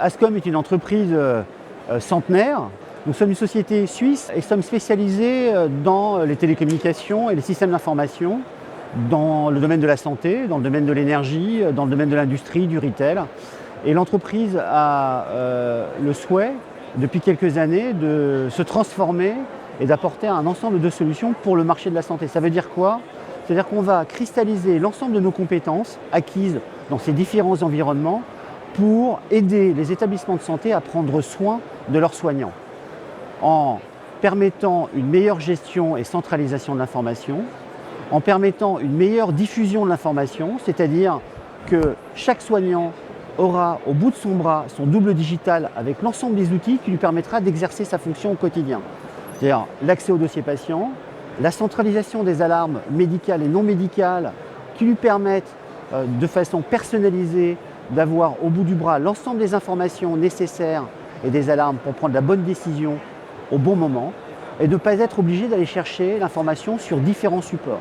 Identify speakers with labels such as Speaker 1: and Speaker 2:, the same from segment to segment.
Speaker 1: Ascom est une entreprise centenaire. Nous sommes une société suisse et sommes spécialisés dans les télécommunications et les systèmes d'information, dans le domaine de la santé, dans le domaine de l'énergie, dans le domaine de l'industrie, du retail. Et l'entreprise a le souhait, depuis quelques années, de se transformer et d'apporter un ensemble de solutions pour le marché de la santé. Ça veut dire quoi? C'est-à-dire qu'on va cristalliser l'ensemble de nos compétences acquises dans ces différents environnements pour aider les établissements de santé à prendre soin de leurs soignants, en permettant une meilleure gestion et centralisation de l'information, en permettant une meilleure diffusion de l'information, c'est-à-dire que chaque soignant aura au bout de son bras son double digital avec l'ensemble des outils qui lui permettra d'exercer sa fonction au quotidien. C'est-à-dire l'accès au dossier patient, la centralisation des alarmes médicales et non médicales qui lui permettent de façon personnalisée d'avoir au bout du bras l'ensemble des informations nécessaires et des alarmes pour prendre la bonne décision au bon moment et de ne pas être obligé d'aller chercher l'information sur différents supports.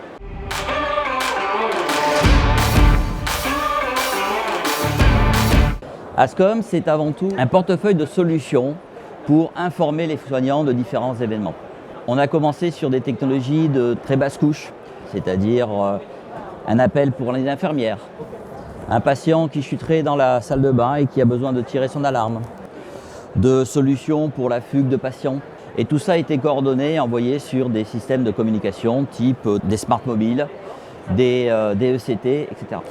Speaker 2: Ascom, c'est avant tout un portefeuille de solutions pour informer les soignants de différents événements. On a commencé sur des technologies de très basse couche, c'est-à-dire un appel pour les infirmières, un patient qui chuterait dans la salle de bain et qui a besoin de tirer son alarme, de solutions pour la fugue de patients. Et tout ça a été coordonné et envoyé sur des systèmes de communication type des smart mobiles, des ECT, etc.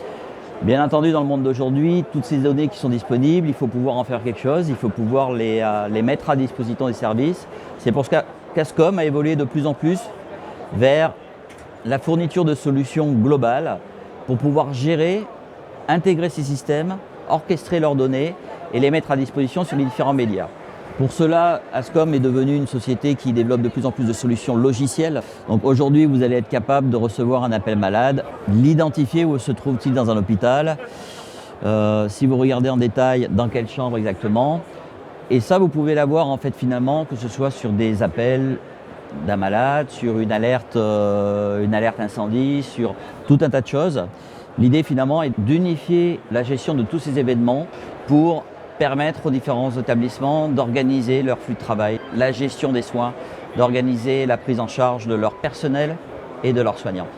Speaker 2: Bien entendu, dans le monde d'aujourd'hui, toutes ces données qui sont disponibles, il faut pouvoir en faire quelque chose, il faut pouvoir les mettre à disposition des services. C'est pour ça qu'Ascom a évolué de plus en plus vers la fourniture de solutions globales pour pouvoir gérer, intégrer ces systèmes, orchestrer leurs données et les mettre à disposition sur les différents médias. Pour cela, Ascom est devenue une société qui développe de plus en plus de solutions logicielles. Donc aujourd'hui, vous allez être capable de recevoir un appel malade, l'identifier où se trouve-t-il dans un hôpital, si vous regardez en détail dans quelle chambre exactement. Et ça, vous pouvez l'avoir en fait finalement, que ce soit sur des appels d'un malade, sur une alerte incendie, sur tout un tas de choses. L'idée finalement est d'unifier la gestion de tous ces événements pour permettre aux différents établissements d'organiser leur flux de travail, la gestion des soins, d'organiser la prise en charge de leur personnel et de leurs soignants.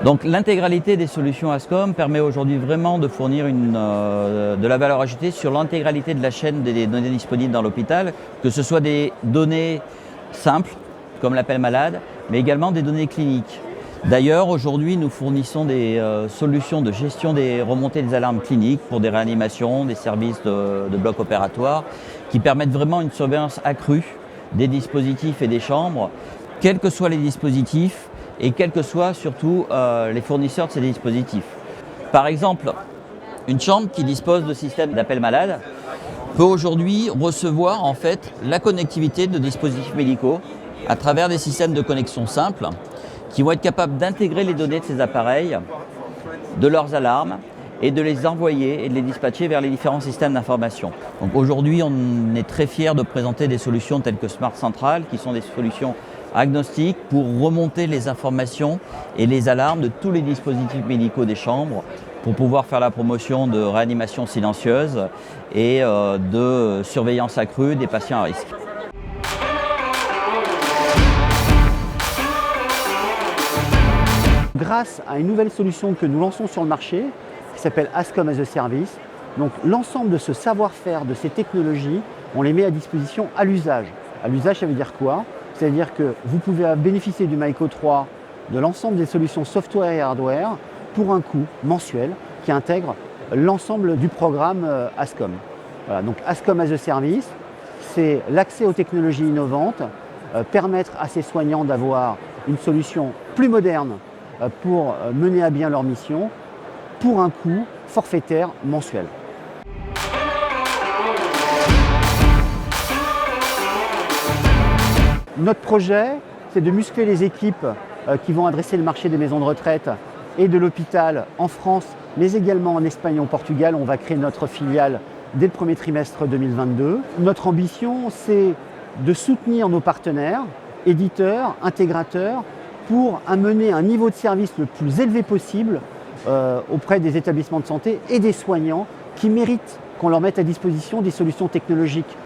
Speaker 2: Donc l'intégralité des solutions Ascom permet aujourd'hui vraiment de fournir de la valeur ajoutée sur l'intégralité de la chaîne des données disponibles dans l'hôpital, que ce soit des données simples, comme l'appel malade, mais également des données cliniques. D'ailleurs, aujourd'hui, nous fournissons des solutions de gestion des remontées des alarmes cliniques pour des réanimations, des services de blocs opératoires, qui permettent vraiment une surveillance accrue des dispositifs et des chambres, quels que soient les dispositifs et quels que soient surtout les fournisseurs de ces dispositifs. Par exemple, une chambre qui dispose de systèmes d'appel malade peut aujourd'hui recevoir en fait la connectivité de dispositifs médicaux à travers des systèmes de connexion simples qui vont être capables d'intégrer les données de ces appareils, de leurs alarmes et de les envoyer et de les dispatcher vers les différents systèmes d'information. Donc aujourd'hui, on est très fiers de présenter des solutions telles que Smart Central, qui sont des solutions agnostiques pour remonter les informations et les alarmes de tous les dispositifs médicaux des chambres pour pouvoir faire la promotion de réanimation silencieuse et de surveillance accrue des patients à risque.
Speaker 1: Grâce à une nouvelle solution que nous lançons sur le marché, qui s'appelle Ascom as a Service, donc l'ensemble de ce savoir-faire, de ces technologies, on les met à disposition à l'usage. À l'usage, ça veut dire quoi? C'est-à-dire que vous pouvez bénéficier du Myco 3, de l'ensemble des solutions software et hardware, pour un coût mensuel qui intègre l'ensemble du programme Ascom. Voilà, donc Ascom as a Service, c'est l'accès aux technologies innovantes, permettre à ces soignants d'avoir une solution plus moderne pour mener à bien leur mission pour un coût forfaitaire mensuel. Notre projet, c'est de muscler les équipes qui vont adresser le marché des maisons de retraite et de l'hôpital en France, mais également en Espagne et au Portugal. On va créer notre filiale dès le premier trimestre 2022. Notre ambition, c'est de soutenir nos partenaires, éditeurs, intégrateurs, pour amener un niveau de service le plus élevé possible auprès des établissements de santé et des soignants qui méritent qu'on leur mette à disposition des solutions technologiques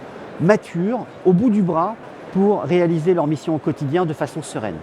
Speaker 1: matures, au bout du bras, pour réaliser leur mission au quotidien de façon sereine.